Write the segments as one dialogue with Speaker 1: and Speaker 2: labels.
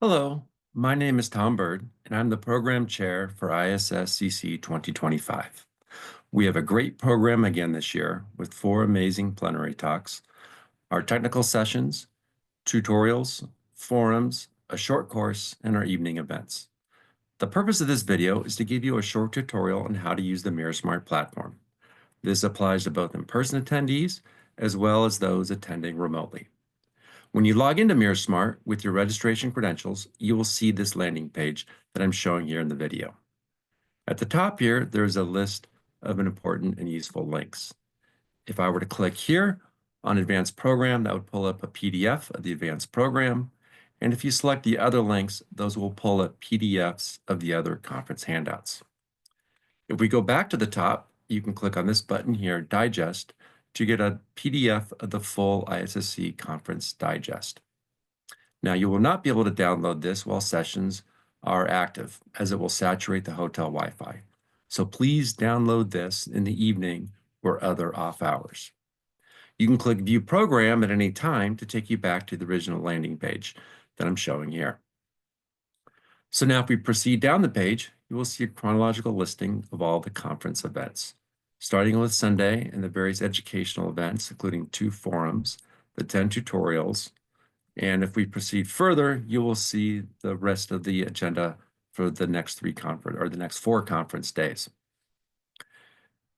Speaker 1: Hello, my name is Tom Bird, and I'm the program chair for ISSCC 2025. We have a great program again this year with 4 amazing plenary talks, our technical sessions, tutorials, forums, a short course, and our evening events. The purpose of this video is to give you a short tutorial on how to use the MirrorSmart platform. This applies to both in-person attendees as well as those attending remotely. When you log into MirrorSmart with your registration credentials, you will see this landing page that I'm showing here in the video. At the top here, there's a list of important and useful links. If I were to click here on Advanced Program, that would pull up a PDF of the Advanced Program. And if you select the other links, those will pull up PDFs of the other conference handouts. If we go back to the top, you can click on this button here, Digest, to get a PDF of the full ISSC Conference Digest. Now, you will not be able to download this while sessions are active, as it will saturate the hotel Wi-Fi. So please download this in the evening or other off hours. You can click View Program at any time to take you back to the original landing page that I'm showing here. So now if we proceed down the page, you will see a chronological listing of all the conference events, starting with Sunday and the various educational events, including 2 forums, the 10 tutorials, and if we proceed further, you will see the rest of the agenda for the next 4 conference days.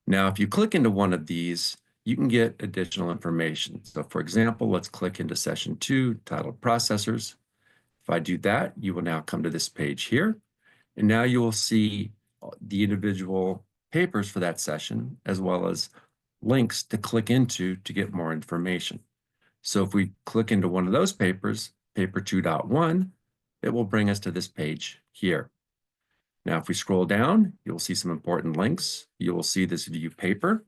Speaker 1: Now, if you click into one of these, you can get additional information. So for example, let's click into session 2 titled Processors. If I do that, you will now come to this page here, and now you will see the individual papers for that session, as well as links to click into to get more information. So if we click into one of those papers, paper 2.1, it will bring us to this page here. Now, if we scroll down, you'll see some important links. You will see this view paper,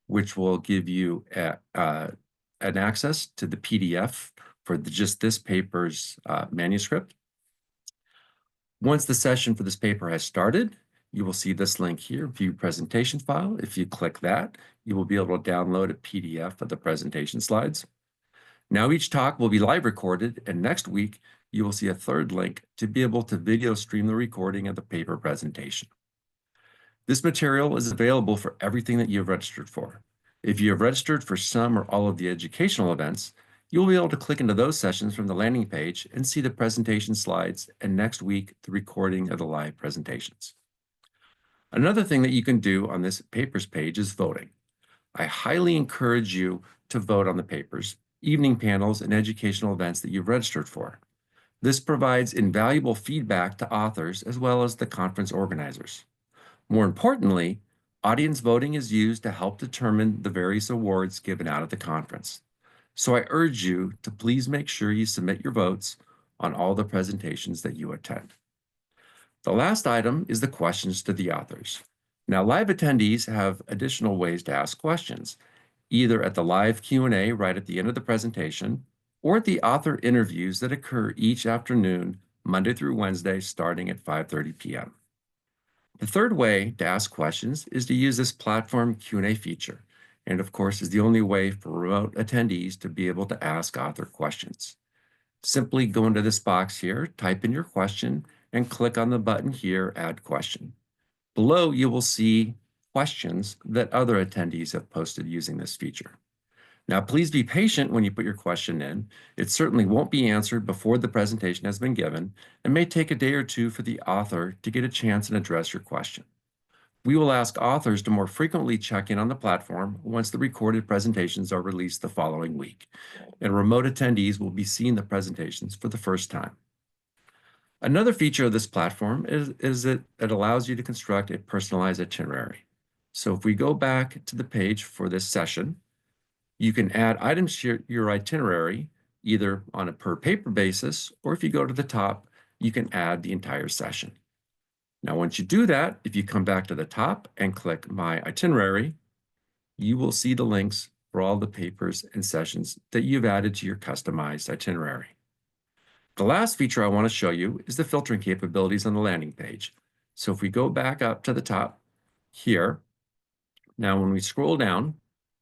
Speaker 1: which will give you an access to the PDF for just this paper's manuscript. Once the session for this paper has started, you will see this link here, View Presentation File. If you click that, you will be able to download a PDF of the presentation slides. Now each talk will be live recorded, and next week you will see a third link to be able to video stream the recording of the paper presentation. This material is available for everything that you have registered for. If you have registered for some or all of the educational events, you will be able to click into those sessions from the landing page and see the presentation slides, and next week the recording of the live presentations. Another thing that you can do on this papers page is voting. I highly encourage you to vote on the papers, evening panels, and educational events that you've registered for. This provides invaluable feedback to authors as well as the conference organizers. More importantly, audience voting is used to help determine the various awards given out at the conference. So I urge you to please make sure you submit your votes on all the presentations that you attend. The last item is the questions to the authors. Now, live attendees have additional ways to ask questions, either at the live Q&A right at the end of the presentation, or at the author interviews that occur each afternoon, Monday through Wednesday, starting at 5:30 p.m. The third way to ask questions is to use this platform Q&A feature, and of course is the only way for remote attendees to be able to ask author questions. Simply go into this box here, type in your question, and click on the button here, Add Question. Below, you will see questions that other attendees have posted using this feature. Now, please be patient when you put your question in. It certainly won't be answered before the presentation has been given and may take a day or two for the author to get a chance and address your question. We will ask authors to more frequently check in on the platform once the recorded presentations are released the following week, and remote attendees will be seeing the presentations for the first time. Another feature of this platform is that it allows you to construct a personalized itinerary. So if we go back to the page for this session, you can add items to your itinerary, either on a per paper basis, or if you go to the top, you can add the entire session. Now, once you do that, if you come back to the top and click My Itinerary, you will see the links for all the papers and sessions that you've added to your customized itinerary. The last feature I want to show you is the filtering capabilities on the landing page. So if we go back up to the top here, now when we scroll down,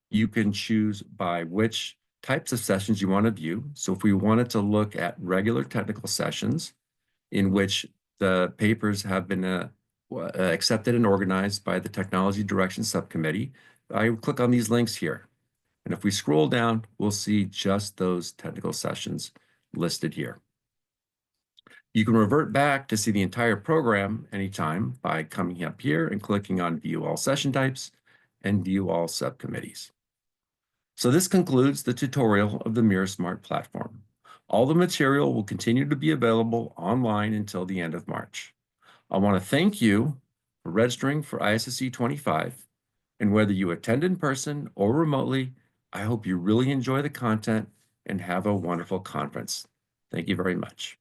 Speaker 1: you can choose by which types of sessions you want to view. So if we wanted to look at regular technical sessions, in which the papers have been accepted and organized by the Technology Direction Subcommittee. I click on these links here. And if we scroll down, we'll see just those technical sessions listed here. You can revert back to see the entire program anytime by coming up here and clicking on View All Session Types and View All Subcommittees. So this concludes the tutorial of the MirrorSmart platform. All the material will continue to be available online until the end of March. I want to thank you for registering for ISSCC 25, and whether you attend in person or remotely, I hope you really enjoy the content and have a wonderful conference. Thank you very much.